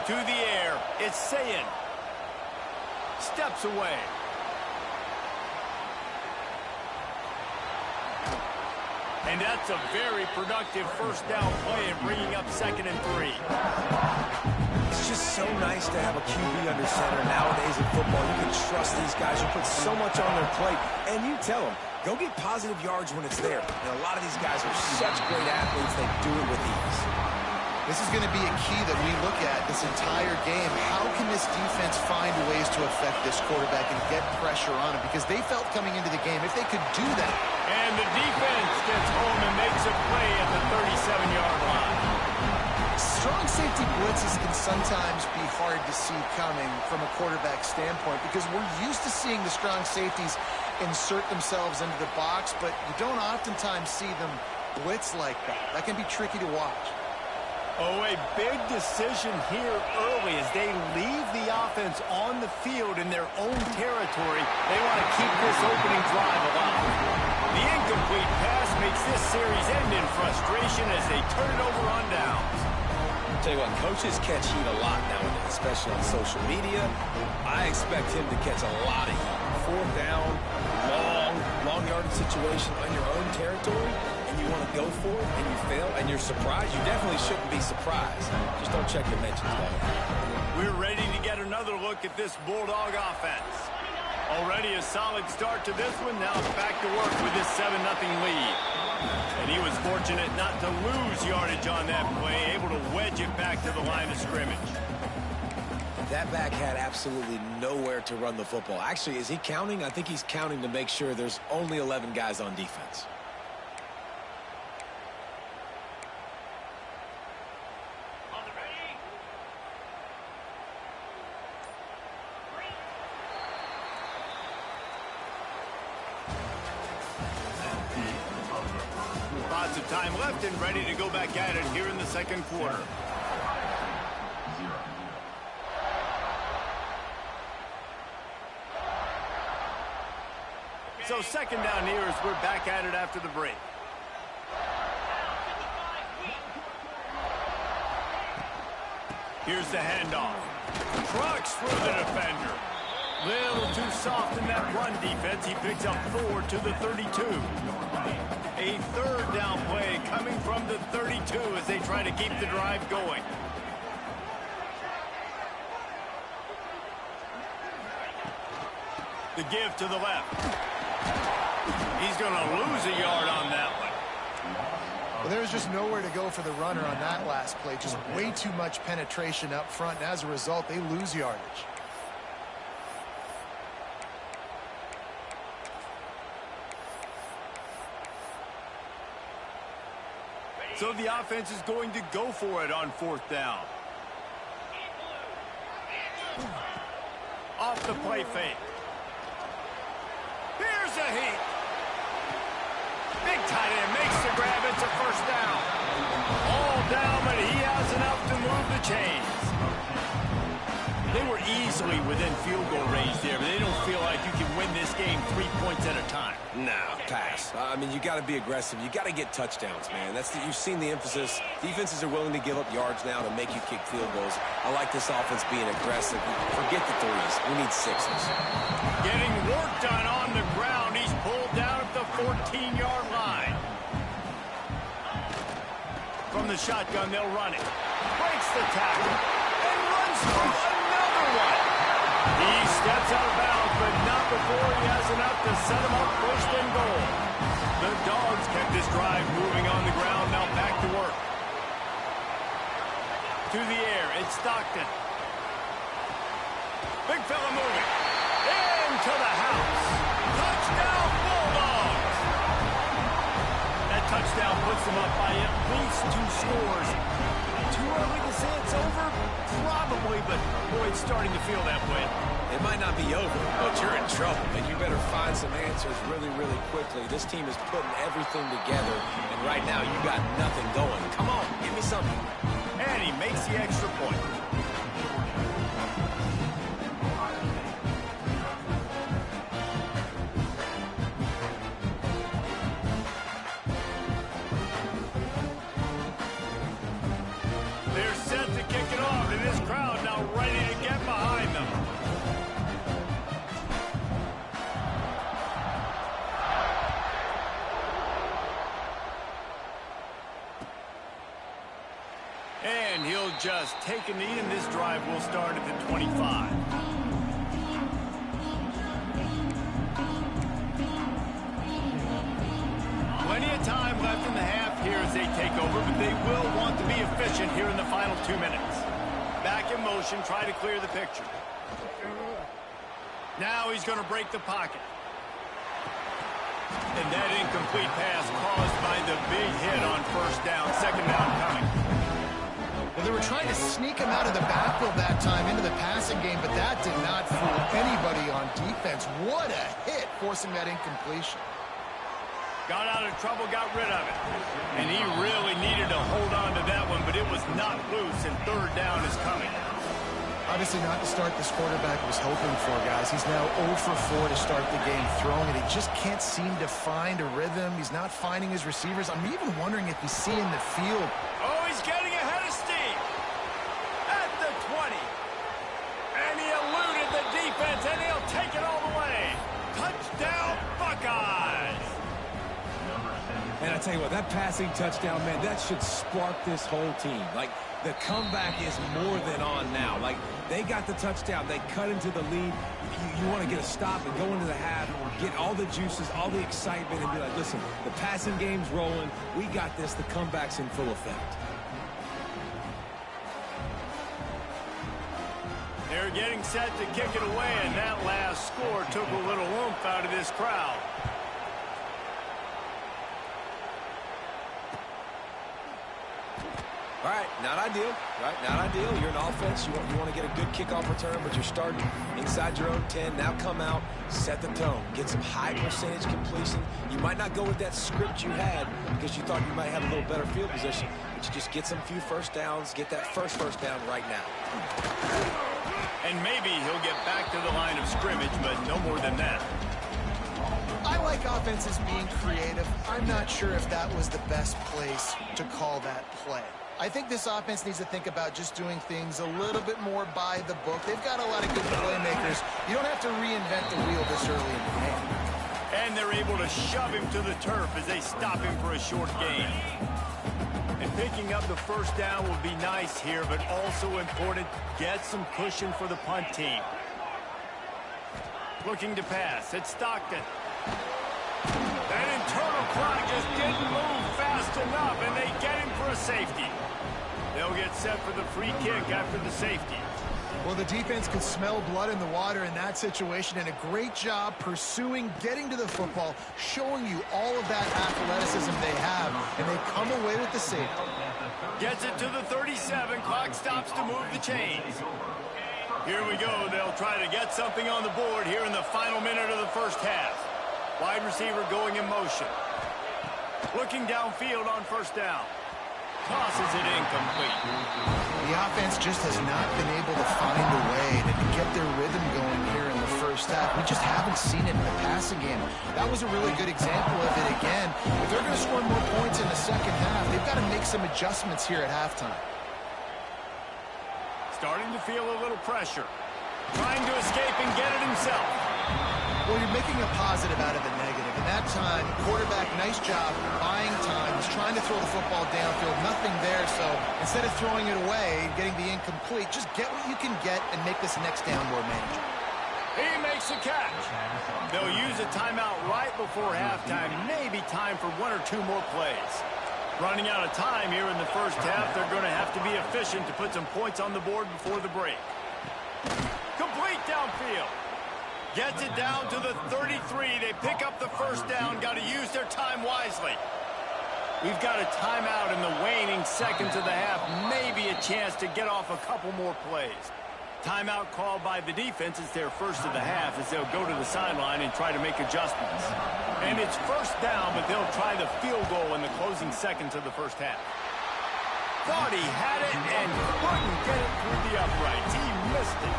To the air, it's saying. Steps away. And that's a very productive first down play and bringing up 2nd and 3. It's just so nice to have a QB under center. Nowadays in football, you can trust these guys who put so much on their plate. And you tell them, go get positive yards when it's there. And a lot of these guys are such great athletes, they do it with ease. This is going to be a key that we look at this entire game. How can this defense find ways to affect this quarterback and get pressure on him? Because they felt coming into the game, if they could do that. And the defense gets home and makes a play at the 37-yard line. Strong safety blitzes can sometimes be hard to see coming from a quarterback standpoint because we're used to seeing the strong safeties insert themselves into the box, but you don't oftentimes see them blitz like that. That can be tricky to watch. Oh, a big decision here early as they leave the offense on the field in their own territory. They want to keep this opening drive alive. The incomplete pass makes this series end in frustration as they turn it over on downs. I'll tell you what, coaches catch heat a lot nowadays, especially on social media. I expect him to catch a lot of heat. 4th down, long yardage situation on your own territory. You want to go for it, and you fail, and you're surprised, you definitely shouldn't be surprised. Just don't check your mentions, though. We're ready to get another look at this Bulldog offense. Already a solid start to this one. Now it's back to work with this 7-0 lead. And he was fortunate not to lose yardage on that play, able to wedge it back to the line of scrimmage. That back had absolutely nowhere to run the football. Actually, is he counting? I think he's counting to make sure there's only 11 guys on defense. Lots of time left and ready to go back at it here in the 2nd quarter. So 2nd down here as we're back at it after the break. Here's the handoff. Trucks through the defender. Little too soft in that run defense. He picks up 4 to the 32. A 3rd down play coming from the 32 as they try to keep the drive going. The give to the left. He's going to lose a yard on that one. Well, there's just nowhere to go for the runner on that last play. Just way too much penetration up front, and as a result, they lose yardage. So the offense is going to go for it on 4th down. Off the play fake. Here's a heat. Big tight end makes the grab. It's a 1st down. All down, but he has enough to move the chains. They were easily within field goal range there, but they don't feel like you can win this game 3 points at a time. No, pass. I mean, you got to be aggressive. You got to get touchdowns, man. You've seen the emphasis. Defenses are willing to give up yards now to make you kick field goals. I like this offense being aggressive. Forget the 3s. We need 6s. Getting work done on the ground. He's pulled down at the 14-yard line. From the shotgun, they'll run it. Breaks the tackle and runs through another one. He steps out of bounds, but not before he has enough to set him up 1st and goal. The Dogs kept this drive moving on the ground. Now back to work. To the air, it's Stockton. Big fella moving. Into the house. Touchdown, Bulldogs! That touchdown puts them up by at least 2 scores. Too early to say it's over? Probably, but boy, it's starting to feel that way. It might not be over, but you're in trouble, and you better find some answers really, really quickly. This team is putting everything together, and right now you got nothing going. Come on, give me something. And he makes the extra point. They're set to kick it off, and this crowd just take a knee, and this drive will start at the 25. Plenty of time left in the half here as they take over, but they will want to be efficient here in the final 2 minutes. Back in motion, try to clear the picture. Now he's going to break the pocket. And that incomplete pass caused by the big hit on first down. Second down coming. Well, they were trying to sneak him out of the backfield that time into the passing game, but that did not fool anybody on defense. What a hit, forcing that incompletion. Got out of trouble, got rid of it. And he really needed to hold on to that one, but it was not loose, and third down is coming. Obviously not the start this quarterback was hoping for, guys. He's now 0 for 4 to start the game throwing it. He just can't seem to find a rhythm. He's not finding his receivers. I'm even wondering if he's seeing the field. Oh, he's getting ahead of steam. At the 20. And he eluded the defense, and he'll take it all the way. Touchdown, Buckeyes. And I tell you what, that passing touchdown, man, that should spark this whole team. Like, the comeback is more than on now. Like, they got the touchdown. They cut into the lead. You want to get a stop and go into the half, get all the juices, all the excitement, and be like, listen, the passing game's rolling. We got this. The comeback's in full effect. They're getting set to kick it away, and that last score took a little oomph out of this crowd. All right, not ideal, right? Not ideal. You're an offense. You want to get a good kickoff return, but you're starting inside your own 10. Now come out, set the tone, get some high percentage completion. You might not go with that script you had because you thought you might have a little better field position, but you just get some few first downs, get that first down right now. And maybe he'll get back to the line of scrimmage, but no more than that. I like offenses being creative. I'm not sure if that was the best place to call that play. I think this offense needs to think about just doing things a little bit more by the book. They've got a lot of good playmakers. You don't have to reinvent the wheel this early in the game. And they're able to shove him to the turf as they stop him for a short gain. And picking up the first down will be nice here, but also important, get some cushion for the punt team. Looking to pass, it's Stockton. That internal clock just didn't move fast enough, and they get him for a safety. They'll get set for the free kick after the safety. Well, the defense could smell blood in the water in that situation, and a great job pursuing, getting to the football, showing you all of that athleticism they have, and they come away with the safety. Gets it to the 37. Clock stops to move the chains. Here we go. They'll try to get something on the board here in the final minute of the first half. Wide receiver going in motion. Looking downfield on first down. Tosses it incomplete. The offense just has not been able to find a way to get their rhythm going here in the first half. We just haven't seen it in the passing game. That was a really good example of it again. If they're going to score more points in the second half, they've got to make some adjustments here at halftime. Starting to feel a little pressure. Trying to escape and get it himself. Well, you're making a positive out of a negative. And that time, quarterback, nice job, buying time. He's trying to throw the football downfield. Nothing there, so instead of throwing it away and getting the incomplete, just get what you can get and make this next down more manageable. He makes a catch. They'll use a timeout right before halftime. Maybe time for one or two more plays. Running out of time here in the first half. They're going to have to be efficient to put some points on the board before the break. Complete downfield. Gets it down to the 33. They pick up the first down. Got to use their time wisely. We've got a timeout in the waning seconds of the half. Maybe a chance to get off a couple more plays. Timeout called by the defense. It's their first of the half as they'll go to the sideline and try to make adjustments. And it's first down, but they'll try the field goal in the closing seconds of the first half. Thought he had it and couldn't get it through the uprights. He missed it.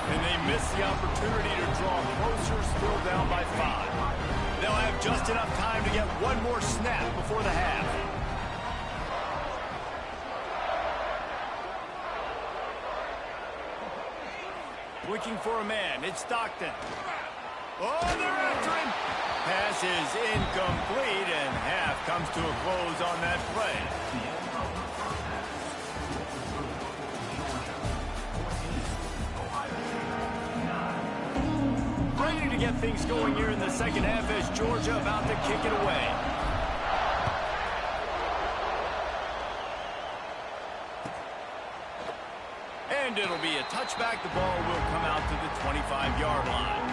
And they missed the opportunity to draw closer, still down by 5. They'll have just enough time to get one more snap before the half. Looking for a man. It's Stockton. Oh, they're after him. Pass is incomplete, and half comes to a close on that play. Ready to get things going here in the second half as Georgia about to kick it away. And it'll be a touchback. The ball will come out to the 25-yard line.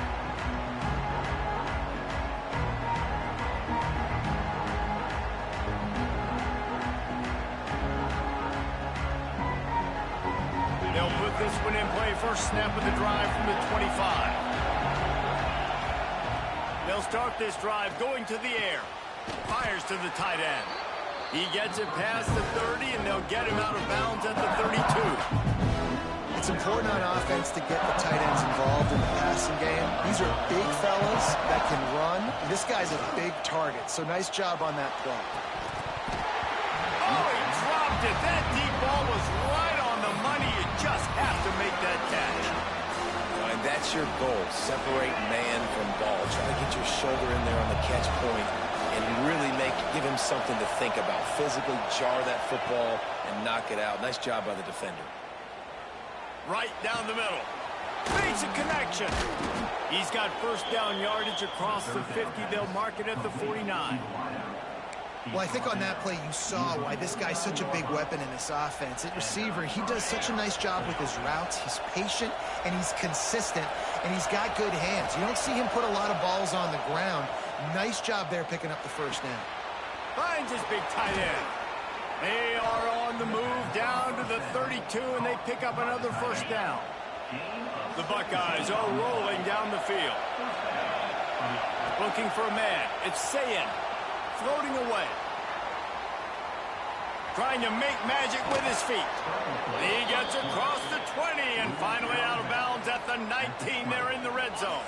They'll put this one in play. First snap of the drive from the 25. They'll start this drive going to the air. Fires to the tight end. He gets it past the 30, and they'll get him out of bounds at the 32. It's important on offense to get the tight ends involved in the passing game. These are big fellas that can run. And this guy's a big target, so nice job on that play. Oh, he dropped it. That deep ball was right on the money. You just have to make that catch. And that's your goal. Separate man from ball. Try to get your shoulder in there on the catch point and really give him something to think about. Physically jar that football and knock it out. Nice job by the defender. Right down the middle. Makes a connection. He's got first down yardage across the 50. They'll mark it at the 49. Well, I think on that play you saw why this guy's such a big weapon in this offense. At receiver, he does such a nice job with his routes. He's patient, and he's consistent, and he's got good hands. You don't see him put a lot of balls on the ground. Nice job there picking up the first down. Finds his big tight end. They are on the move down to the 32, and they pick up another first down. The Buckeyes are rolling down the field. Looking for a man. It's Sayin. Floating away. Trying to make magic with his feet. He gets across the 20 and finally out of bounds at the 19. They're in the red zone.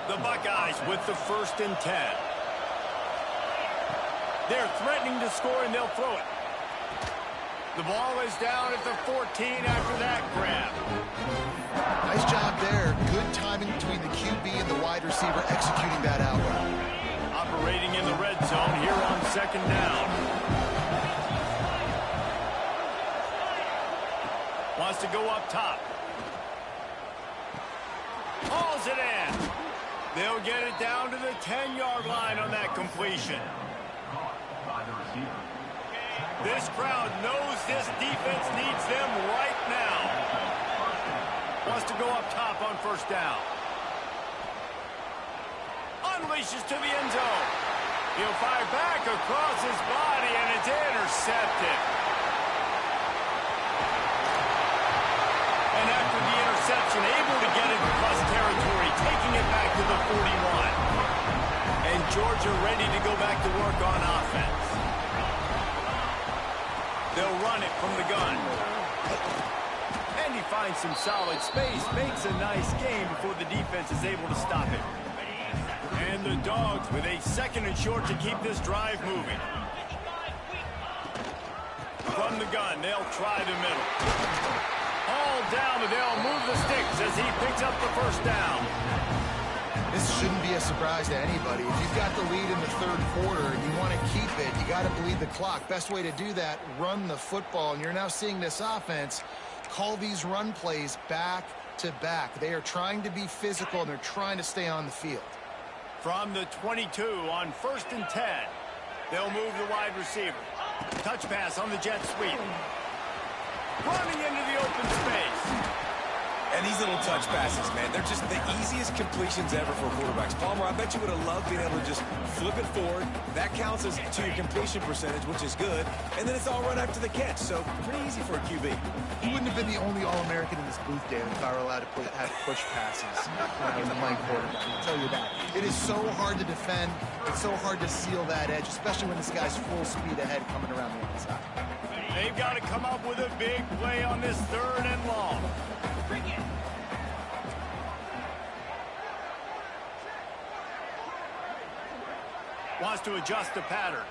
The Buckeyes with the 1st and 10. They're threatening to score, and they'll throw it. The ball is down at the 14 after that grab. Nice job there. Good timing between the QB and the wide receiver executing that out route. Operating in the red zone here on 2nd down. Wants to go up top. Hauls it in. They'll get it down to the 10-yard line on that completion. This crowd knows this defense needs them right now. Wants to go up top on 1st down. Unleashes to the end zone. He'll fire back across his body, and it's intercepted. And after the interception, able to get it across territory, taking it back to the 41. And Georgia ready to go back to work on offense. They'll run it from the gun. And he finds some solid space, makes a nice game before the defense is able to stop it. And the Dogs with a 2nd and short to keep this drive moving. From the gun, they'll try the middle. All down, but they'll move the sticks as he picks up the 1st down. This shouldn't be a surprise to anybody. If you've got the lead in the 3rd quarter and you want to keep it, you got to bleed the clock. Best way to do that, run the football. And you're now seeing this offense call these run plays back to back. They are trying to be physical, and they're trying to stay on the field. From the 22 on 1st and 10, they'll move the wide receiver. Touch pass on the jet sweep. Running into the open space. And these little touch passes, man, they're just the easiest completions ever for quarterbacks. Palmer, I bet you would have loved being able to just flip it forward. That counts as to your completion percentage, which is good. And then it's all run after the catch, so pretty easy for a QB. He wouldn't have been the only All-American in this booth, David, if I were allowed to have push passes when I was playing quarterback. I'll tell you that. It is so hard to defend. It's so hard to seal that edge, especially when this guy's full speed ahead coming around the outside. They've got to come up with a big play on this 3rd and long. Wants to adjust the pattern.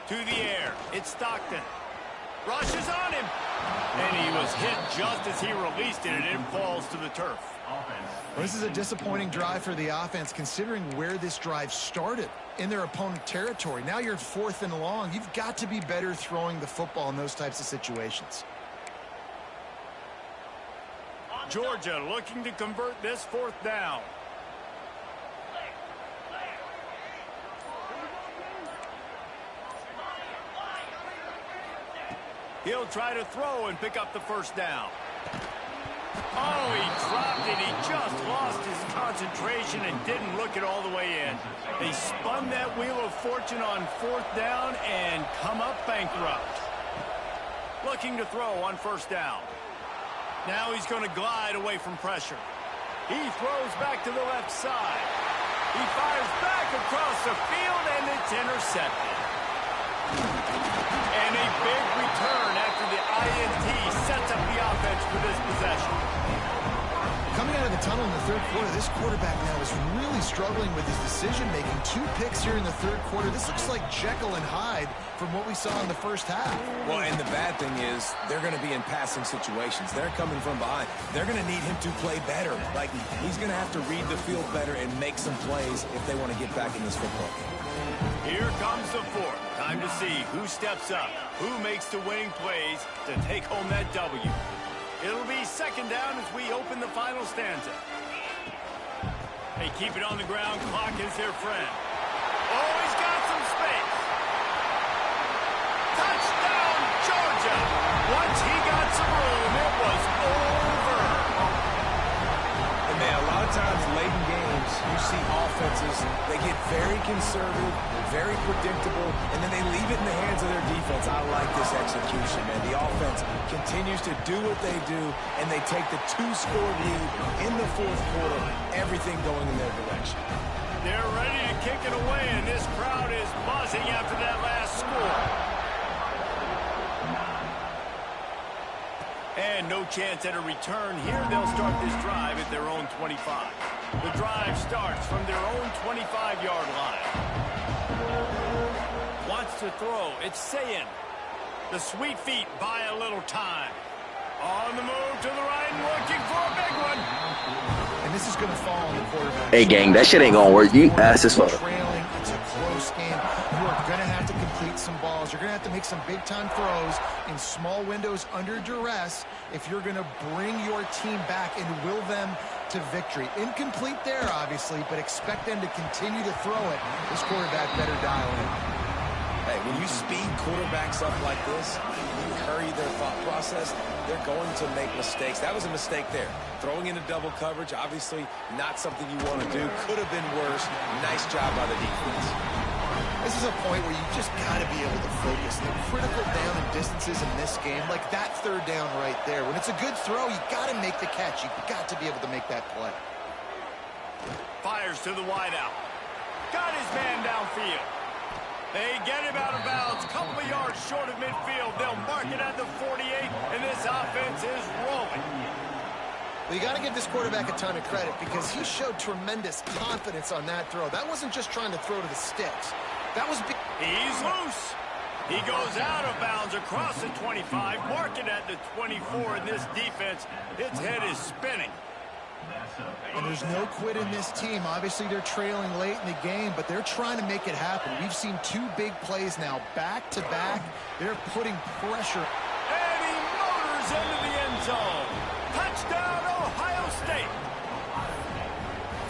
To the air. It's Stockton. Rushes on him. And he was hit just as he released it, and it falls to the turf. Well, this is a disappointing drive for the offense, considering where this drive started, in their opponent territory. Now you're 4th and long. You've got to be better throwing the football in those types of situations. Georgia looking to convert this 4th down. He'll try to throw and pick up the first down. Oh, he dropped it. He just lost his concentration and didn't look it all the way in. They spun that wheel of fortune on fourth down and come up bankrupt. Looking to throw on first down. Now he's going to glide away from pressure. He throws back to the left side. He fires back across the field, and it's intercepted. And a big return after the INT sets up the offense for this possession. Coming out of the tunnel in the third quarter, this quarterback now is really struggling with his decision-making. 2 picks here in the third quarter. This looks like Jekyll and Hyde from what we saw in the first half. Well, and the bad thing is they're going to be in passing situations. They're coming from behind. They're going to need him to play better. Like, he's going to have to read the field better and make some plays if they want to get back in this football game. Here comes the fourth. Time to see who steps up, who makes the winning plays to take home that W. It'll be second down as we open the final stanza. They keep it on the ground. Clock is their friend. Oh, he's got some space. Touchdown, Georgia. Once he got some room, it was over. And man, a lot of times late in games, you see offenses, they get very conservative, very predictable, and then they leave it in the hands of their defense. I like this execution, man. The offense continues to do what they do, and they take the 2-score lead in the fourth quarter, everything going in their direction. They're ready to kick it away, and this crowd is buzzing after that last score. And no chance at a return here. They'll start this drive at their own 25. The drive starts from their own 25-yard line. Wants to throw. It's Sayin. The sweet feet buy a little time. On the move to the right and looking for a big one. And this is going to fall on the quarterback. Hey, gang, that shit ain't going to work. You ask this for. Trailing, it's a close game. You are going to have to complete some balls. You're going to have to make some big-time throws in small windows under duress if you're going to bring your team back and will them to victory. Incomplete there, obviously, but expect them to continue to throw it. This quarterback better dial in. Hey, when you speed quarterbacks up like this, you hurry their thought process, they're going to make mistakes. That was a mistake there. Throwing into double coverage, obviously not something you want to do. Could have been worse. Nice job by the defense. This is a point where you just got to be able to focus. The critical down and distances in this game, like that third down right there. When it's a good throw, you got to make the catch. You got to be able to make that play. Fires to the wideout. Got his man downfield. They get him out of bounds, couple of yards short of midfield. They'll mark it at the 48, and this offense is rolling. Well, you got to give this quarterback a ton of credit because he showed tremendous confidence on that throw. That wasn't just trying to throw to the sticks. That was... He's loose. He goes out of bounds across the 25, mark it at the 24, and this defense, its head is spinning. And there's no quit in this team. Obviously, they're trailing late in the game, but they're trying to make it happen. We've seen 2 big plays now, back-to-back. They're putting pressure. And he motors into the end zone. Touchdown, Ohio State.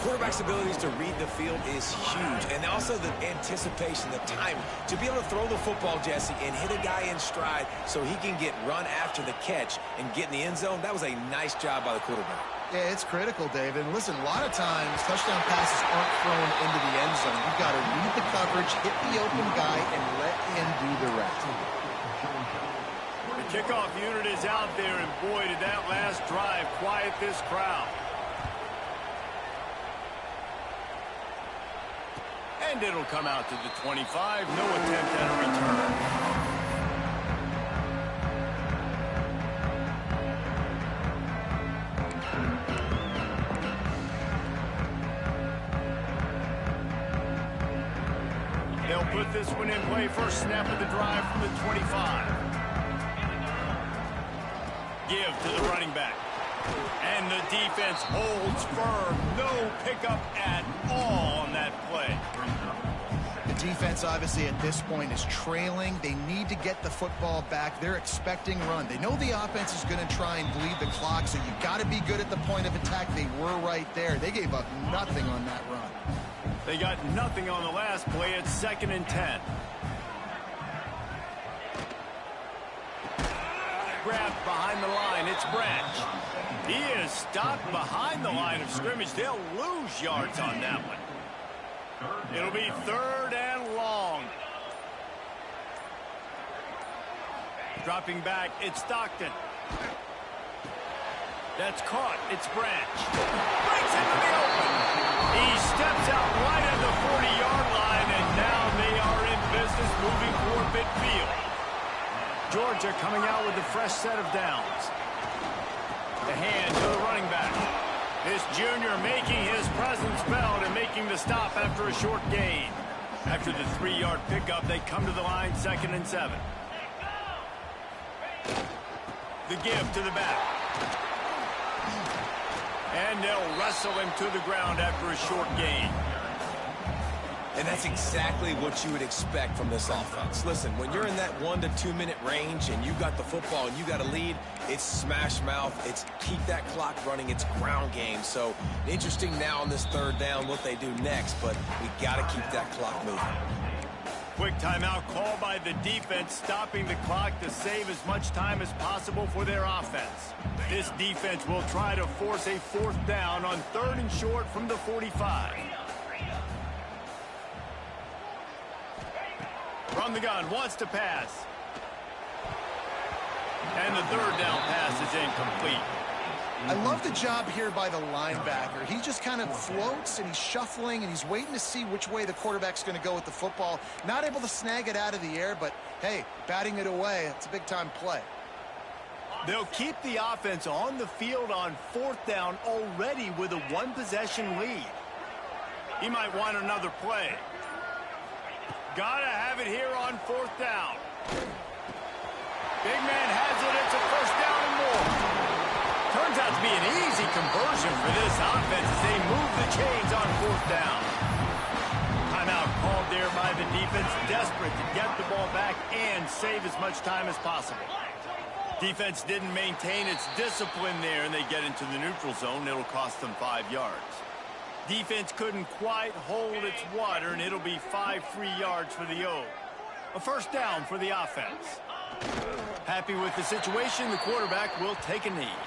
Quarterback's abilities to read the field is huge, and also the anticipation, the time to be able to throw the football, Jesse, and hit a guy in stride so he can get run after the catch and get in the end zone. That was a nice job by the quarterback. Yeah, it's critical, David. And listen, a lot of times touchdown passes aren't thrown into the end zone. You've got to read the coverage, hit the open guy, and let him do the rest. The kickoff unit is out there, and boy, did that last drive quiet this crowd. And it'll come out to the 25. No attempt at a return. They'll put this one in play. First snap of the drive from the 25. Give to the running back. And the defense holds firm. No pickup at all on that play. The defense, obviously, at this point is trailing. They need to get the football back. They're expecting run. They know the offense is going to try and bleed the clock, so you got to be good at the point of attack. They were right there. They gave up nothing on that run. They got nothing on the last play. It's 2nd and 10. grabbed behind the line. It's Branch. He is stopped behind the line of scrimmage. They'll lose yards on that one. It'll be 3rd and long. Dropping back, it's Stockton. That's caught. It's Branch. Breaks into the open. He steps out right at the 40-yard line, and now they are in business moving toward midfield. Georgia coming out with a fresh set of downs. The hand to the running back. This junior making his presence felt and making the stop after a short gain. After the 3-yard pickup, they come to the line 2nd and 7. The give to the back. And they'll wrestle him to the ground after a short gain. And that's exactly what you would expect from this offense. Listen, when you're in that 1 to 2 minute range and you got the football and you got a lead, it's smash mouth, it's keep that clock running, it's ground game. So interesting now on this 3rd down what they do next, but we got to keep that clock moving. Quick timeout called by the defense, stopping the clock to save as much time as possible for their offense. This defense will try to force a 4th down on 3rd and short from the 45. From the gun, wants to pass. And the 3rd down pass is incomplete. I love the job here by the linebacker. He just kind of floats, and he's shuffling, and he's waiting to see which way the quarterback's going to go with the football. Not able to snag it out of the air, but, hey, batting it away, it's a big-time play. They'll keep the offense on the field on 4th down already with a 1-possession lead. He might want another play. Gotta have it here on 4th down. Big man has it. It's a 1st down and more. Turns out to be an easy conversion for this offense as they move the chains on 4th down. Timeout called there by the defense, desperate to get the ball back and save as much time as possible. Defense didn't maintain its discipline there, and they get into the neutral zone. It'll cost them 5 yards. Defense couldn't quite hold its water, and it'll be 5 free yards for the O. A 1st down for the offense. Happy with the situation, the quarterback will take a knee.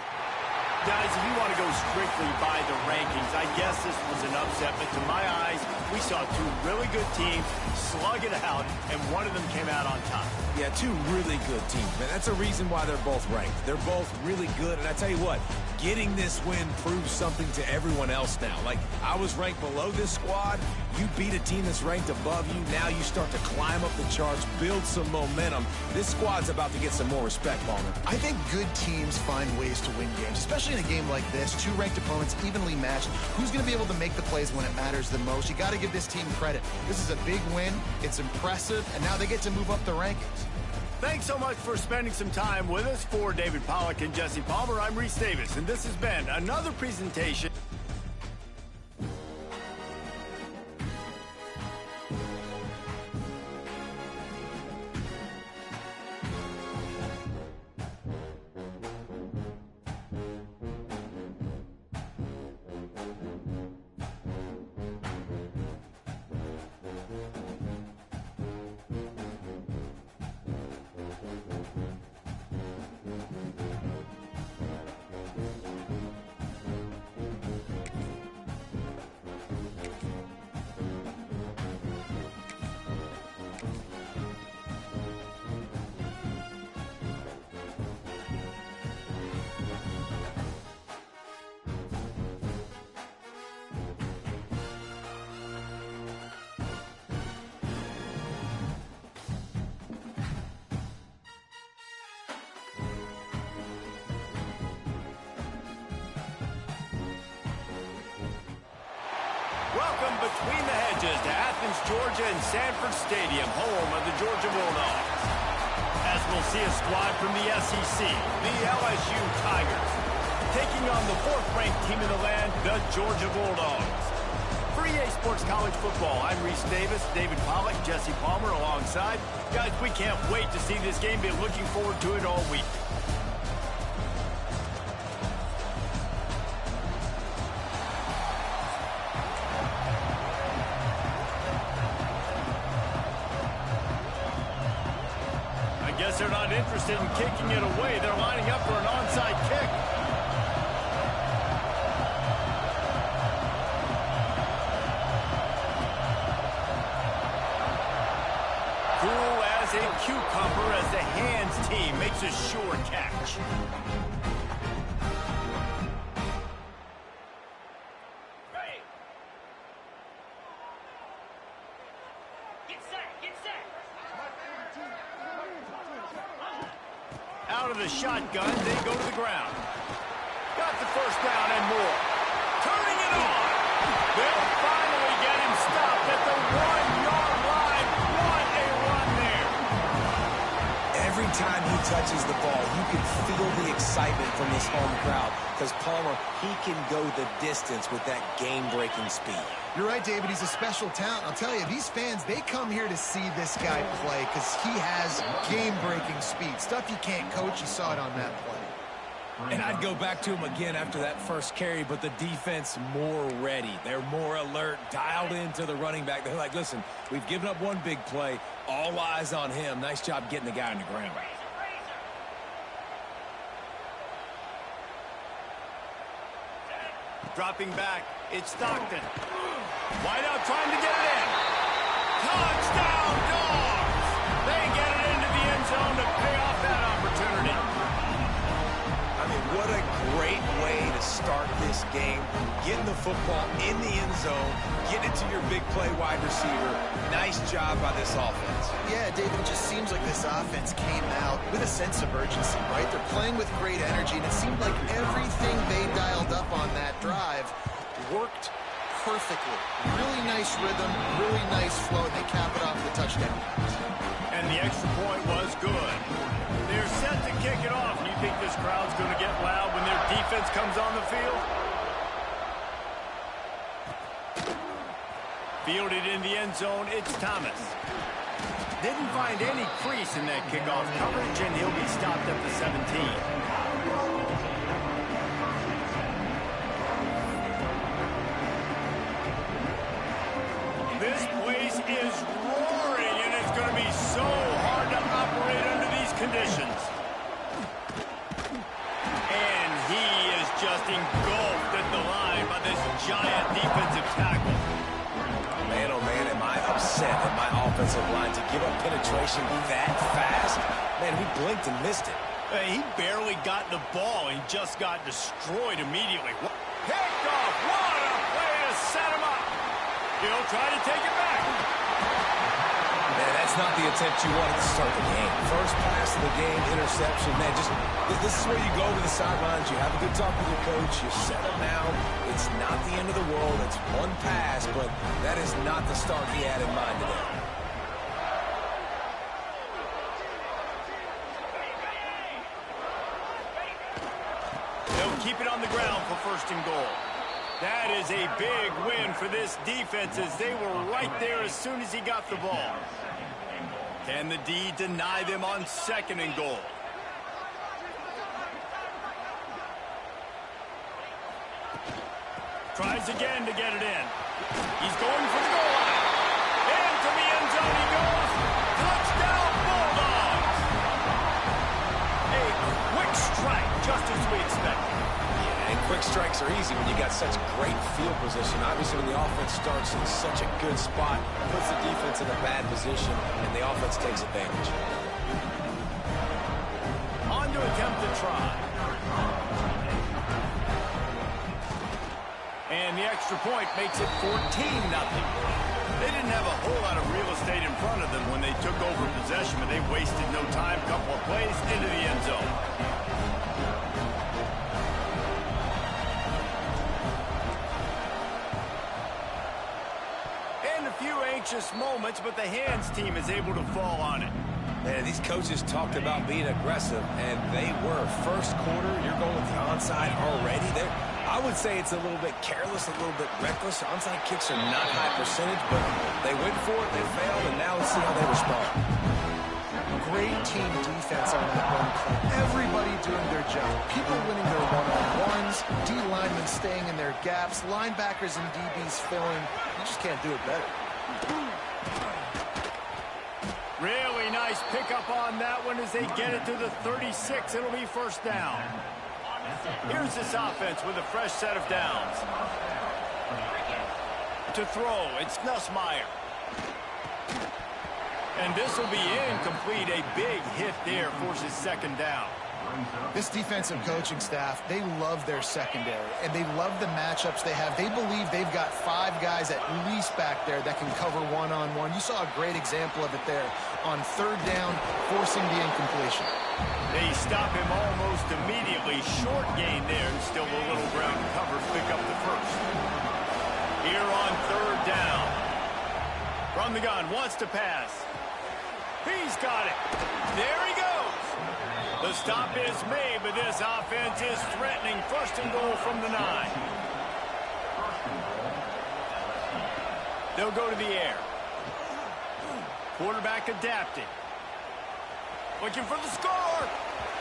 Guys, if you want to go strictly by the rankings, I guess this was an upset, but to my eyes, we saw 2 really good teams slug it out, and one of them came out on top. Yeah, 2 really good teams, man. That's a reason why they're both ranked. They're both really good, and I tell you what, getting this win proves something to everyone else now. Like, I was ranked below this squad. You beat a team that's ranked above you. Now you start to climb up the charts, build some momentum. This squad's about to get some more respect, Palmer. I think good teams find ways to win games, especially in a game like this. 2 ranked opponents evenly matched. Who's going to be able to make the plays when it matters the most? You got to give this team credit. This is a big win. It's impressive, and now they get to move up the rankings. Thanks so much for spending some time with us. For David Pollack and Jesse Palmer, I'm Reese Davis, and this has been another presentation. Welcome between the hedges to Athens, Georgia and Sanford Stadium, home of the Georgia Bulldogs. As we'll see a squad from the SEC, the LSU Tigers, taking on the 4th-ranked team in the land, the Georgia Bulldogs. For EA Sports College Football, I'm Reese Davis, David Pollack, Jesse Palmer alongside. Guys, we can't wait to see this game. Be looking forward to it all week. they're not interested in kicking it away. They're lining up for an onside kick. Cool as a cucumber as the hands team makes a sure catch. Out of the shotgun, they go to the ground. Got the first down and more. Turning it on. They'll finally get him stopped at the 1-yard line. What a run there. Every time he touches the ball, you can feel the excitement from this home crowd because Palmer, he can go the distance with that game-breaking speed. You're right, David. He's a special talent. I'll tell you, these fans, they come here to see this guy play because he has game-breaking speed. Stuff you can't coach. You saw it on that play. And I'd go back to him again after that first carry, but the defense more ready. They're more alert, dialed into the running back. They're like, listen, we've given up one big play. All eyes on him. Nice job getting the guy on the ground. Dropping back, it's Stockton. Wide out trying to get it in. Touchdown, Dogs! They get it into the end zone to pay off that opportunity. I mean, what a great way to start this game. Getting the football in the end zone, getting it to your big play wide receiver. Nice job by this offense. Yeah, David, it just seems like this offense came out with a sense of urgency, right? They're playing with great energy, and it seemed like everything they dialed up on that drive worked perfectly. Really nice rhythm, really nice flow, and they cap it off with a touchdown. And the extra point was good. They're set to kick it off. You think this crowd's going to get loud when their defense comes on the field? Fielded in the end zone, it's Thomas. Didn't find any crease in that kickoff coverage, and he'll be stopped at the 17. This place is roaring, and it's going to be so hard to operate under these conditions. And he is just engulfed at the line by this giant defensive tackle. Man, oh man, am I upset at my offensive line to give up penetration that fast? Man, we blinked and missed it. He barely got the ball and just got destroyed immediately. Picked off. What a play to set him up. He'll try to take it back. Man, that's not the attempt you wanted to start the game. First pass of the game, interception. Man, this is where you go to the sidelines. You have a good talk with your coach. You set him down. It's not the end of the world. It's one pass, but that is not the start he had in mind today. They'll keep it on the ground for first and goal. That is a big win for this defense as they were right there as soon as he got the ball. Can the D deny them on second and goal? Tries again to get it in. He's going for the goal line. Into the end zone he goes. Touchdown, Bulldogs! A quick strike, just as we expected. And quick strikes are easy when you got such great field position. Obviously, when the offense starts in such a good spot, puts the defense in a bad position, and the offense takes advantage. On to attempt to try. And the extra point makes it 14-0. They didn't have a whole lot of real estate in front of them when they took over possession, but they wasted no time. Couple of plays into the end zone. Anxious moments, but the hands team is able to fall on it. Man, these coaches talked about being aggressive, and they were. First quarter, you're going with the onside already. I would say it's a little bit careless, a little bit reckless. Onside kicks are not high percentage, but they went for it, they failed, and now let's see how they respond. Great team defense on that run play. Everybody doing their job. People winning their one-on-ones, D linemen staying in their gaps, linebackers and DBs filling. You just can't do it better. Really nice pickup on that one as they get it to the 36. It'll be first down. Here's this offense with a fresh set of downs. To throw, it's Nussmeier. And this will be incomplete. A big hit there forces second down. This defensive coaching staff, they love their secondary, and they love the matchups they have. They believe they've got 5 guys at least back there that can cover one-on-one. You saw a great example of it there on third down, forcing the incompletion. They stop him almost immediately. Short gain there, and still a little ground cover. Pick up the first. Here on third down. From the gun, wants to pass. He's got it. There he goes. The stop is made, but this offense is threatening. First and goal from the 9. They'll go to the air. Quarterback adapting. Looking for the score.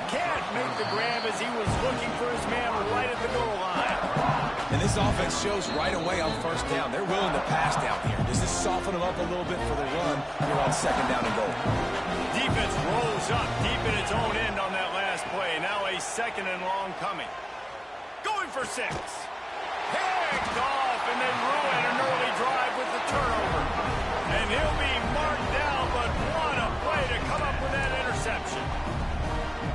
Can't make the grab as he was looking for his man right at the goal line. And this offense shows right away on first down. They're willing to pass down here. Does this soften them up a little bit for the run here on second down and goal? Defense rolls up deep in its own end on that last play. Now a second and long coming. Going for 6. Picked off, and they ruin an early drive with the turnover. And he'll be marked down, but what a play to come up with that interception.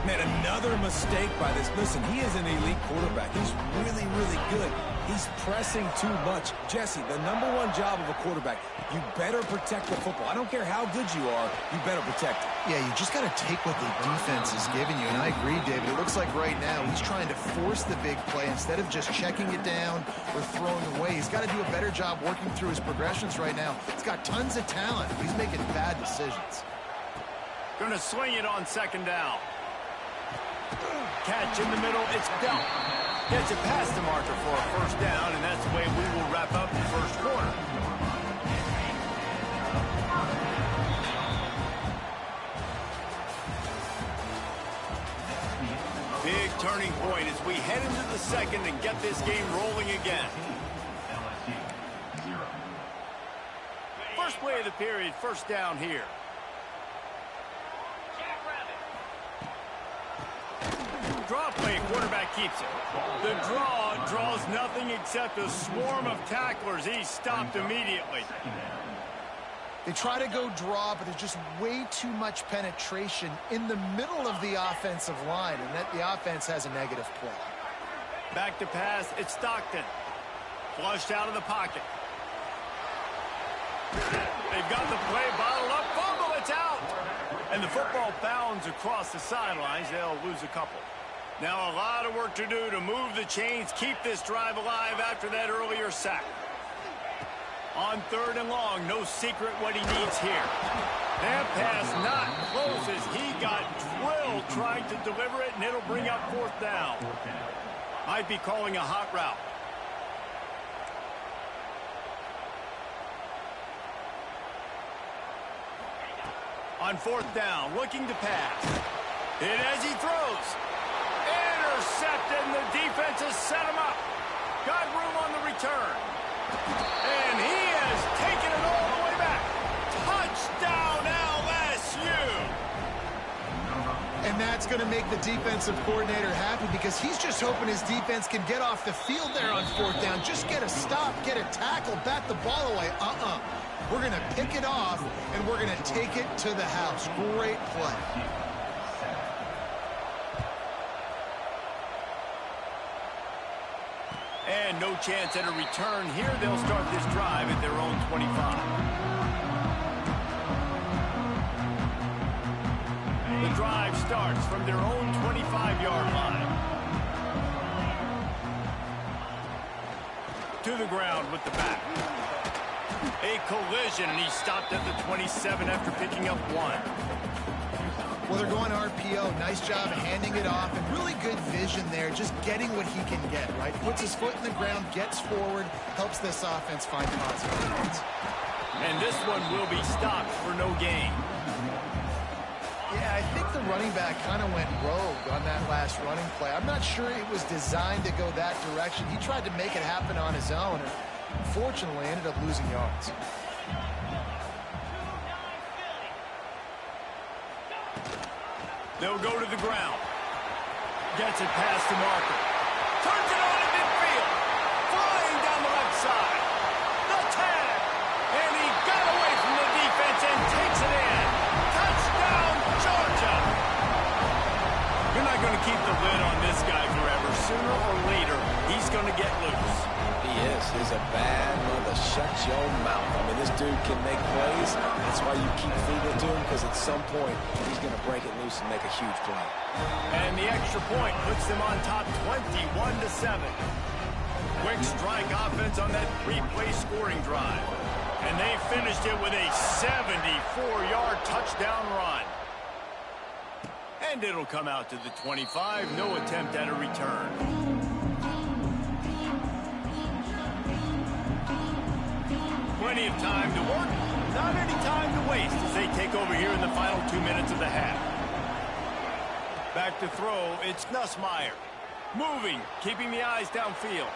Man, another mistake by this. Listen, he is an elite quarterback. He's really, really good. He's pressing too much. Jesse, the #1 job of a quarterback, you better protect the football. I don't care how good you are, you better protect it. Yeah, you just got to take what the defense is giving you. And I agree, David. It looks like right now he's trying to force the big play instead of just checking it down or throwing away. He's got to do a better job working through his progressions right now. He's got tons of talent. He's making bad decisions. Going to swing it on second down. Catch in the middle, it's dealt. Gets it past the marker for a first down, and that's the way we will wrap up the first quarter. Big turning point as we head into the second and get this game rolling again. First play of the period, first down here. Draw play, quarterback keeps it. The draw draws nothing except a swarm of tacklers. He's stopped immediately. They try to go draw, but there's just way too much penetration in the middle of the offensive line, and that the offense has a negative play. Back to pass, it's Stockton. Flushed out of the pocket. They've got the play bottled up. Fumble, it's out. And the football bounds across the sidelines. They'll lose a couple. Now a lot of work to do to move the chains, keep this drive alive after that earlier sack. On third and long, no secret what he needs here. That pass not close as he got drilled trying to deliver it, and it'll bring up fourth down. Might be calling a hot route. On fourth down, looking to pass. Hit as he throws. Intercepted, and the defense has set him up. Got room on the return. And he has taken it all the way back. Touchdown, LSU. And that's going to make the defensive coordinator happy because he's just hoping his defense can get off the field there on fourth down. Just get a stop, get a tackle, bat the ball away. We're going to pick it off, and we're going to take it to the house. Great play. And no chance at a return here. They'll start this drive at their own 25. The drive starts from their own 25-yard line. To the ground with the back. A collision, and he stopped at the 27 after picking up 1. Well, they're going RPO. Nice job handing it off, and really good vision there, just getting what he can get, right? Puts his foot in the ground, gets forward, helps this offense find positive points. And this one will be stopped for no gain. Yeah, I think the running back kind of went rogue on that last running play. I'm not sure it was designed to go that direction. He tried to make it happen on his own, and unfortunately ended up losing yards. They'll go to the ground. Gets it past the marker. Turns it on at midfield. Flying down the left side. The tag. And he got away from the defense and takes it in. Touchdown, Georgia. You're not going to keep the lid on this guy forever. Sooner or later, he's going to get loose. He is. He's a bad mother. Shut your mouth. I mean, this dude can make plays. That's why you keep feeding it to him, because at some point, he's going to break it loose and make a huge play. And the extra point puts them on top 21-7. Quick strike offense on that three-play scoring drive. And they finished it with a 74-yard touchdown run. And it'll come out to the 25. No attempt at a return. Plenty of time to work, not any time to waste as they take over here in the final 2 minutes of the half. Back to throw, it's Nussmeier. Moving, keeping the eyes downfield.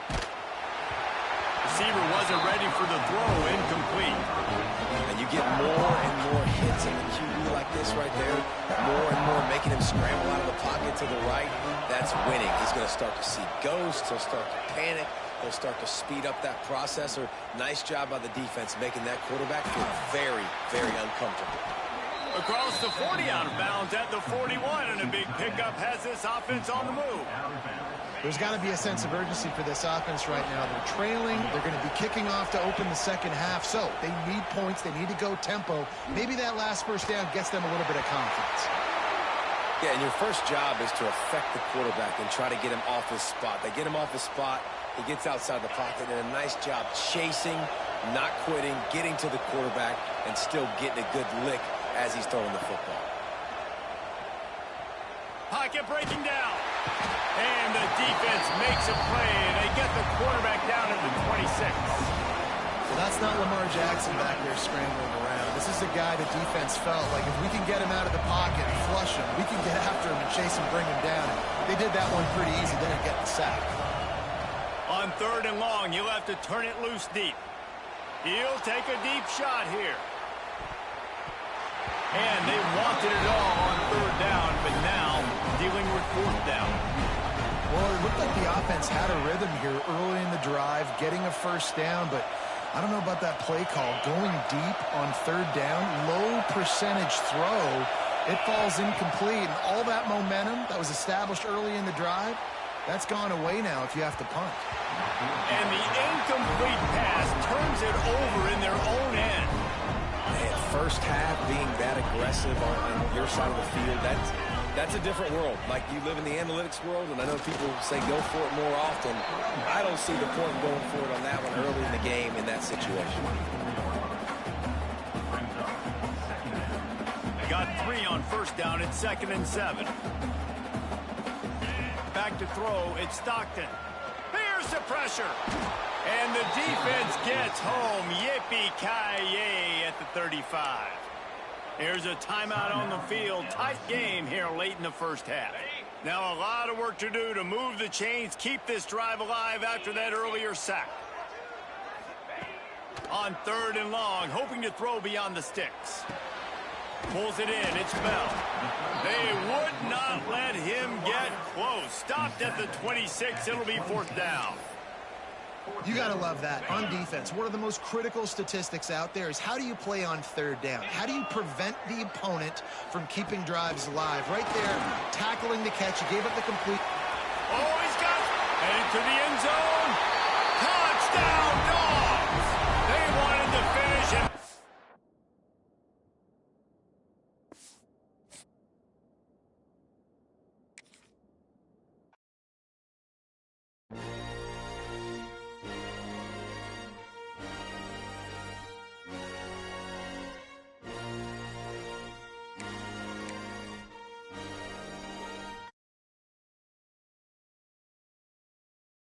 Receiver wasn't ready for the throw, incomplete. And you get more and more hits in the QB like this right there. More and more making him scramble out of the pocket to the right. That's winning. He's going to start to see ghosts. He'll start to panic. He'll start to speed up that processor. Nice job by the defense making that quarterback feel very, very uncomfortable. Across the 40 out of bounds at the 41, and a big pickup has this offense on the move. There's got to be a sense of urgency for this offense right now. They're trailing. They're going to be kicking off to open the second half. So they need points. They need to go tempo. Maybe that last first down gets them a little bit of confidence. Yeah, and your first job is to affect the quarterback and try to get him off his spot. They get him off his spot. He gets outside the pocket, and a nice job chasing, not quitting, getting to the quarterback, and still getting a good lick as he's throwing the football. Pocket breaking down. And the defense makes a play, and they get the quarterback down at the 26. Well, that's not Lamar Jackson back there scrambling around. This is a guy the defense felt like if we can get him out of the pocket and flush him, we can get after him and chase him, bring him down. And they did that one pretty easy. They didn't get the sack. On 3rd and long, he'll have to turn it loose deep. He'll take a deep shot here. And they wanted it all on 3rd down, but now dealing with 4th down. Well, it looked like the offense had a rhythm here early in the drive, getting a first down, but I don't know about that play call. Going deep on 3rd down, low percentage throw, it falls incomplete, and all that momentum that was established early in the drive, that's gone away now if you have to punt. And the incomplete pass turns it over in their own end. Man, first half being that aggressive on your side of the field, that's a different world. Like, you live in the analytics world, and I know people say go for it more often. I don't see the point in going for it on that one early in the game in that situation. Got 3 on 1st down at 2nd and 7. Back to throw, it's Stockton. Here's the pressure. And the defense gets home. Yippee-ki-yay at the 35. Here's a timeout on the field. Tight game here late in the first half. Now a lot of work to do to move the chains, keep this drive alive after that earlier sack. On 3rd and long, hoping to throw beyond the sticks. Pulls it in, it's Bell. They would not let him get close. Stopped at the 26, it'll be 4th down. You got to love that. On defense, one of the most critical statistics out there is how do you play on 3rd down? How do you prevent the opponent from keeping drives alive? Right there, tackling the catch. He gave up the complete. Oh, he's got it. Headed to the end zone. Touchdown!